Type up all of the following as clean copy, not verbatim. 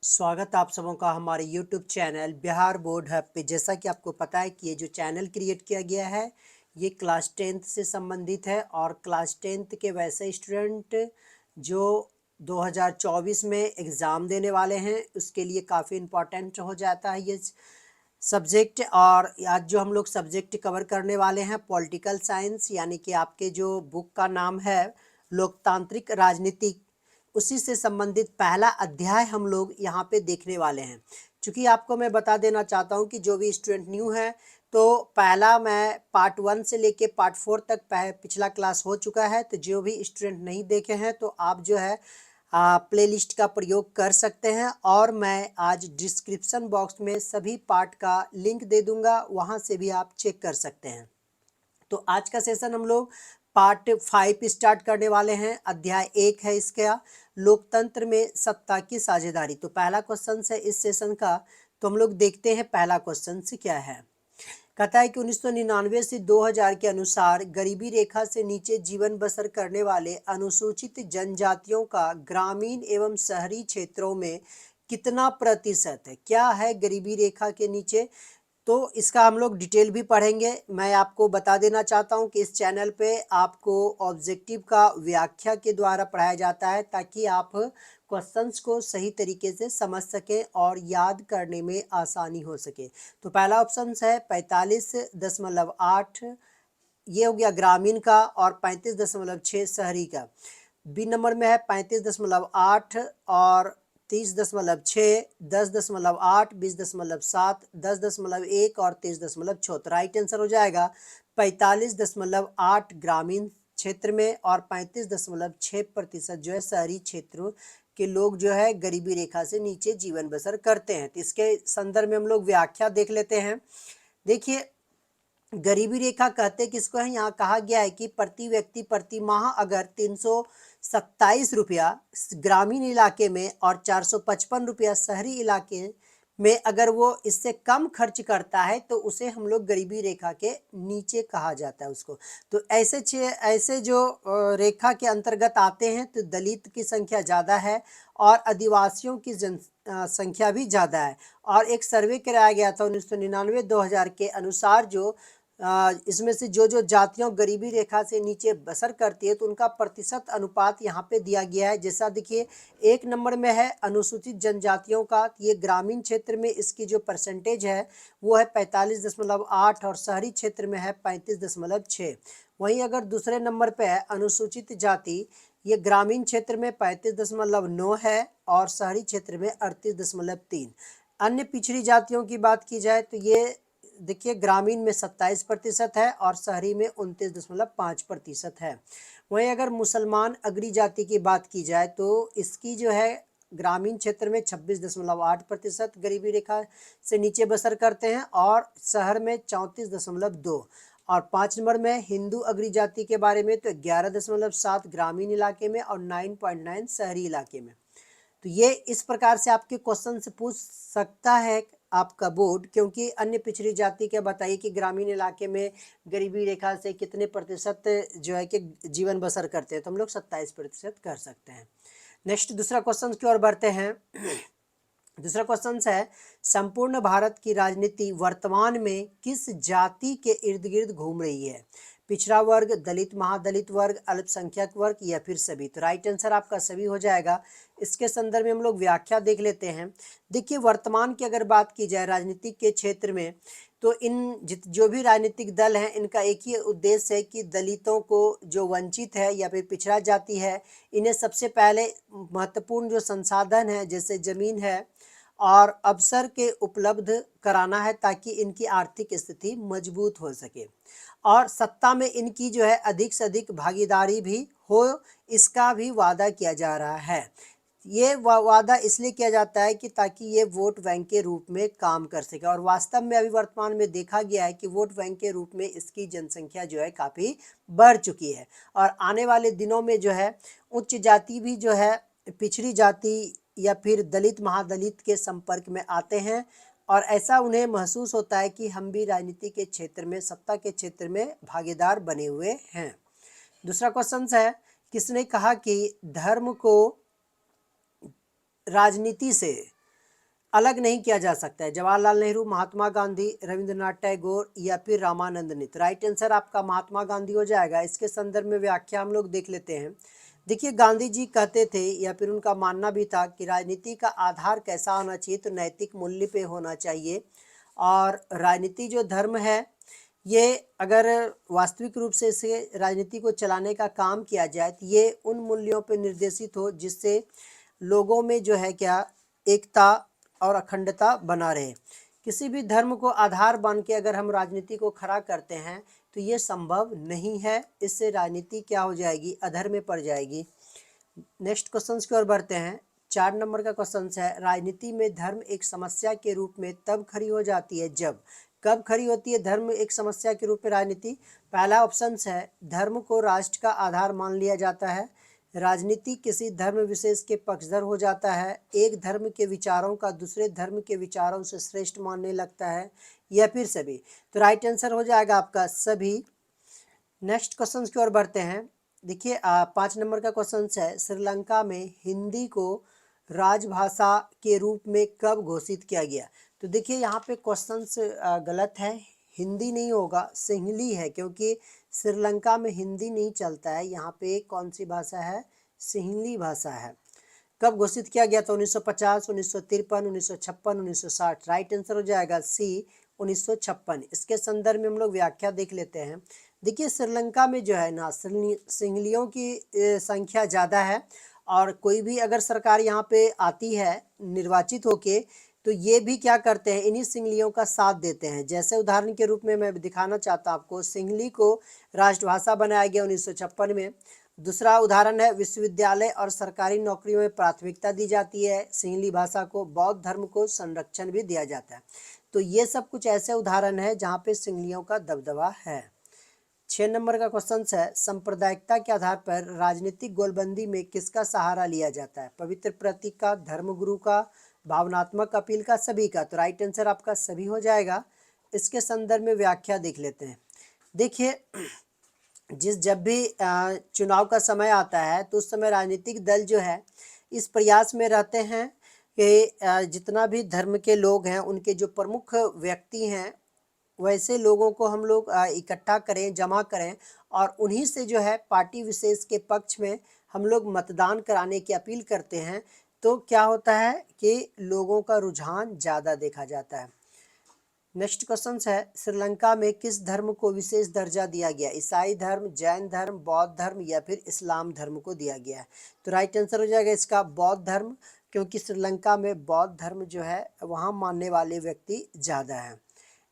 स्वागत आप सबों का हमारे YouTube channel Bihar board hub पे। जैसा कि आपको पता है कि ये जो चैनल क्रिएट किया गया है ये क्लास 10th से संबंधित है और क्लास 10th के वैसे स्टूडेंट जो 2024 में एग्ज़ाम देने वाले हैं उसके लिए काफ़ी इम्पोर्टेंट हो जाता है ये सब्जेक्ट। और आज जो हम लोग सब्जेक्ट कवर करने वाले हैं पॉलिटिकल साइंस, यानी कि आपके जो बुक का नाम है लोकतांत्रिक राजनीति, उसी से संबंधित पहला अध्याय हम लोग यहाँ पे देखने वाले हैं। चूँकि आपको मैं बता देना चाहता हूँ कि जो भी स्टूडेंट न्यू है तो पहला मैं पार्ट 1 से लेके पार्ट 4 तक पिछला क्लास हो चुका है। तो जो भी स्टूडेंट नहीं देखे हैं तो आप जो है प्लेलिस्ट का प्रयोग कर सकते हैं और मैं आज डिस्क्रिप्शन बॉक्स में सभी पार्ट का लिंक दे दूंगा, वहाँ से भी आप चेक कर सकते हैं। तो आज का सेशन हम लोग पार्ट 5 स्टार्ट करने वाले हैं। अध्याय 1 है इसका, लोकतंत्र में सत्ता की साझेदारी। तो पहला क्वेश्चन है इस सेशन का, तो हम लोग देखते हैं पहला क्वेश्चन क्या है। कहता है कि 1999 से 2000 के अनुसार गरीबी रेखा से नीचे जीवन बसर करने वाले अनुसूचित जनजातियों का ग्रामीण एवं शहरी क्षेत्रों में कितना प्रतिशत है। क्या है गरीबी रेखा के नीचे, तो इसका हम लोग डिटेल भी पढ़ेंगे। मैं आपको बता देना चाहता हूं कि इस चैनल पे आपको ऑब्जेक्टिव का व्याख्या के द्वारा पढ़ाया जाता है ताकि आप क्वेश्चंस को सही तरीके से समझ सकें और याद करने में आसानी हो सके। तो पहला ऑप्शन है 45.8, ये हो गया ग्रामीण का, और 35.6 शहरी का। बी नंबर में है 35.8 और 30.6, 10.8, 20.7, 10.1 और 23.6। तो राइट आंसर हो जाएगा 45.8 ग्रामीण क्षेत्र में और 35.6% जो है शहरी क्षेत्रों के लोग जो है गरीबी रेखा से नीचे जीवन बसर करते हैं। तो इसके संदर्भ में हम लोग व्याख्या देख लेते हैं। देखिए, गरीबी रेखा कहते किसको है, यहाँ कहा गया है कि प्रति व्यक्ति प्रति माह अगर 327 रुपया ग्रामीण इलाके में और 455 रुपया शहरी इलाके में अगर वो इससे कम खर्च करता है तो उसे हम लोग गरीबी रेखा के नीचे कहा जाता है उसको। तो ऐसे जो रेखा के अंतर्गत आते हैं तो दलित की संख्या ज़्यादा है और आदिवासियों की संख्या भी ज़्यादा है। और एक सर्वे कराया गया था 1999-2000 के अनुसार, जो इसमें से जो जातियां गरीबी रेखा से नीचे बसर करती है तो उनका प्रतिशत अनुपात यहाँ पे दिया गया है। जैसा देखिए, एक नंबर में है अनुसूचित जनजातियों का, ये ग्रामीण क्षेत्र में इसकी जो परसेंटेज है वो है 45.8 और शहरी क्षेत्र में है 35.6। वहीं अगर दूसरे नंबर पे है अनुसूचित जाति, ये ग्रामीण क्षेत्र में 35.9 है और शहरी क्षेत्र में 38.3। अन्य पिछड़ी जातियों की बात की जाए तो ये देखिए ग्रामीण में 27% है और शहरी में 29.5% है। वहीं अगर मुसलमान अगरी जाति की बात की जाए तो इसकी जो है ग्रामीण क्षेत्र में 26.8% गरीबी रेखा से नीचे बसर करते हैं और शहर में 34.2। और 5 नंबर में हिंदू अगरी जाति के बारे में तो 11.7 ग्रामीण इलाके में और 9.9 शहरी इलाके में। तो ये इस प्रकार से आपके क्वेश्चन से पूछ सकता है आपका बोर्ड, क्योंकि अन्य पिछड़ी जाति के बताइए कि ग्रामीण इलाके में गरीबी रेखा से कितने प्रतिशत जो है कि जीवन बसर करते हैं, तो हम लोग 27% कर सकते हैं। नेक्स्ट दूसरा क्वेश्चन की ओर बढ़ते हैं। दूसरा क्वेश्चन है, संपूर्ण भारत की राजनीति वर्तमान में किस जाति के इर्द गिर्द घूम रही है। पिछड़ा वर्ग, दलित, महादलित वर्ग, अल्पसंख्यक वर्ग या फिर सभी। तो राइट आंसर आपका सभी हो जाएगा। इसके संदर्भ में हम लोग व्याख्या देख लेते हैं। देखिए, वर्तमान की अगर बात की जाए राजनीतिक के क्षेत्र में तो जो भी राजनीतिक दल हैं इनका एक ही उद्देश्य है कि दलितों को जो वंचित है या फिर पिछड़ा जाति है इन्हें सबसे पहले महत्वपूर्ण जो संसाधन है जैसे जमीन है और अवसर के उपलब्ध कराना है ताकि इनकी आर्थिक स्थिति मजबूत हो सके और सत्ता में इनकी जो है अधिक से अधिक भागीदारी भी हो, इसका भी वादा किया जा रहा है। ये वादा इसलिए किया जाता है कि ताकि ये वोट बैंक के रूप में काम कर सके और वास्तव में अभी वर्तमान में देखा गया है कि वोट बैंक के रूप में इसकी जनसंख्या जो है काफ़ी बढ़ चुकी है और आने वाले दिनों में जो है उच्च जाति भी जो है पिछड़ी जाति या फिर दलित महादलित के संपर्क में आते हैं और ऐसा उन्हें महसूस होता है कि हम भी राजनीति के क्षेत्र में, सत्ता के क्षेत्र में भागीदार बने हुए हैं। दूसरा क्वेश्चन है, किसने कहा कि धर्म को राजनीति से अलग नहीं किया जा सकता है। जवाहरलाल नेहरू, महात्मा गांधी, रविंद्रनाथ टैगोर या फिर रामानंद। तो राइट आंसर आपका महात्मा गांधी हो जाएगा। इसके संदर्भ में व्याख्या हम लोग देख लेते हैं। देखिए, गांधी जी कहते थे या फिर उनका मानना भी था कि राजनीति का आधार कैसा होना चाहिए, तो नैतिक मूल्य पे होना चाहिए। और राजनीति जो धर्म है, ये अगर वास्तविक रूप से इसे राजनीति को चलाने का काम किया जाए तो ये उन मूल्यों पर निर्देशित हो जिससे लोगों में जो है क्या एकता और अखंडता बना रहे। किसी भी धर्म को आधार मान के अगर हम राजनीति को खड़ा करते हैं तो ये संभव नहीं है। इससे राजनीति क्या हो जाएगी, अधर्म में पड़ जाएगी। नेक्स्ट क्वेश्चन की ओर बढ़ते हैं। 4 नंबर का क्वेश्चन है, राजनीति में धर्म एक समस्या के रूप में तब खड़ी हो जाती है जब। कब खड़ी होती है धर्म एक समस्या के रूप में राजनीति? पहला ऑप्शन है, धर्म को राष्ट्र का आधार मान लिया जाता है, राजनीति किसी धर्म विशेष के पक्षधर हो जाता है, एक धर्म के विचारों का दूसरे धर्म के विचारों से श्रेष्ठ मानने लगता है, या फिर सभी। तो राइट आंसर हो जाएगा आपका सभी। नेक्स्ट क्वेश्चन की ओर बढ़ते हैं। देखिए 5 नंबर का क्वेश्चन है, श्रीलंका में हिंदी को राजभाषा के रूप में कब घोषित किया गया? तो देखिए यहाँ पे क्वेश्चन गलत है, हिंदी नहीं होगा, सिंहली है, क्योंकि श्रीलंका में हिंदी नहीं चलता है। यहाँ पे कौन सी भाषा है? सिंहली भाषा है। कब घोषित किया गया था? 1950, 1953, 1956, 1960। राइट आंसर हो जाएगा सी, 1956। इसके संदर्भ में हम लोग व्याख्या देख लेते हैं। देखिए, श्रीलंका में जो है ना सिंहलियों की संख्या ज़्यादा है, और कोई भी अगर सरकार यहाँ पे आती है निर्वाचित होके, तो ये भी क्या करते हैं, इन्हीं सिंहलियों का साथ देते हैं। जैसे उदाहरण के रूप में मैं दिखाना चाहता हूँ आपको, सिंहली को राष्ट्रभाषा बनाया गया 1956 में। दूसरा उदाहरण है, विश्वविद्यालय और सरकारी नौकरियों में प्राथमिकता दी जाती है सिंहली भाषा को, बौद्ध धर्म को संरक्षण भी दिया जाता है। तो ये सब कुछ ऐसे उदाहरण है जहाँ पे सिंहलियों का दबदबा है। 6 नंबर का क्वेश्चन है, सांप्रदायिकता के आधार पर राजनीतिक गोलबंदी में किसका सहारा लिया जाता है? पवित्र प्रतीक का, धर्मगुरु का, भावनात्मक अपील का, सभी का? तो राइट आंसर आपका सभी हो जाएगा। इसके संदर्भ में व्याख्या देख लेते हैं। देखिए, जब भी चुनाव का समय आता है तो उस समय राजनीतिक दल जो है इस प्रयास में रहते हैं कि जितना भी धर्म के लोग हैं उनके जो प्रमुख व्यक्ति हैं वैसे लोगों को हम लोग इकट्ठा करें, जमा करें, और उन्हीं से जो है पार्टी विशेष के पक्ष में हम लोग मतदान कराने की अपील करते हैं। तो क्या होता है कि लोगों का रुझान ज़्यादा देखा जाता है। नेक्स्ट क्वेश्चन है, श्रीलंका में किस धर्म को विशेष दर्जा दिया गया? ईसाई धर्म, जैन धर्म, बौद्ध धर्म या फिर इस्लाम धर्म को दिया गया है? तो राइट आंसर हो जाएगा इसका बौद्ध धर्म, क्योंकि श्रीलंका में बौद्ध धर्म जो है वहाँ मानने वाले व्यक्ति ज़्यादा हैं।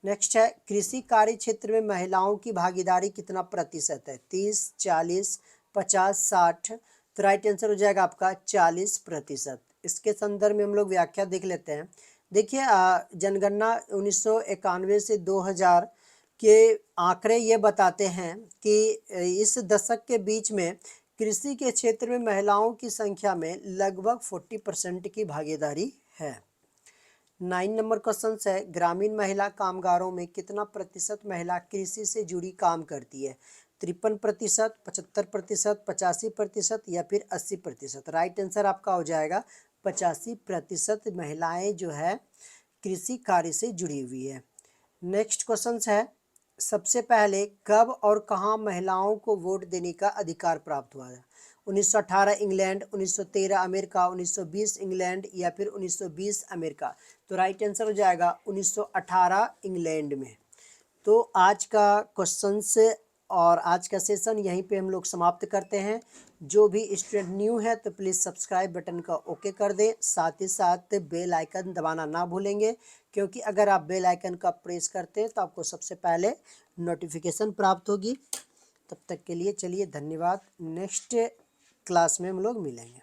नेक्स्ट है, कृषि कार्य क्षेत्र में महिलाओं की भागीदारी कितना प्रतिशत है? 30, 40, 50, 60। तो राइट आंसर हो जाएगा आपका 40%। इसके संदर्भ में हम लोग व्याख्या देख लेते हैं। देखिए, जनगणना 1991 से 2000 के आंकड़े ये बताते हैं कि इस दशक के बीच में कृषि के क्षेत्र में महिलाओं की संख्या में लगभग 40% की भागीदारी है। 9 नंबर क्वेश्चन है, ग्रामीण महिला कामगारों में कितना प्रतिशत महिला कृषि से जुड़ी काम करती है? 53%, 75%, 85% या फिर 80%? राइट आंसर आपका हो जाएगा 85% महिलाएं जो है कृषि कार्य से जुड़ी हुई है। नेक्स्ट क्वेश्चन है, सबसे पहले कब और कहां महिलाओं को वोट देने का अधिकार प्राप्त हुआ है? 1918 इंग्लैंड, 1913 अमेरिका, 1920 इंग्लैंड या फिर 1920 अमेरिका? तो राइट आंसर हो जाएगा 1918 इंग्लैंड में। तो आज का क्वेश्चंस और आज का सेशन यहीं पे हम लोग समाप्त करते हैं। जो भी स्टूडेंट न्यू है तो प्लीज़ सब्सक्राइब बटन का ओके कर दें, साथ ही साथ बेल आइकन दबाना ना भूलेंगे, क्योंकि अगर आप बेल आइकन का प्रेस करते हैं तो आपको सबसे पहले नोटिफिकेशन प्राप्त होगी। तब तक के लिए चलिए धन्यवाद। नेक्स्ट क्लास में हम लोग मिलेंगे।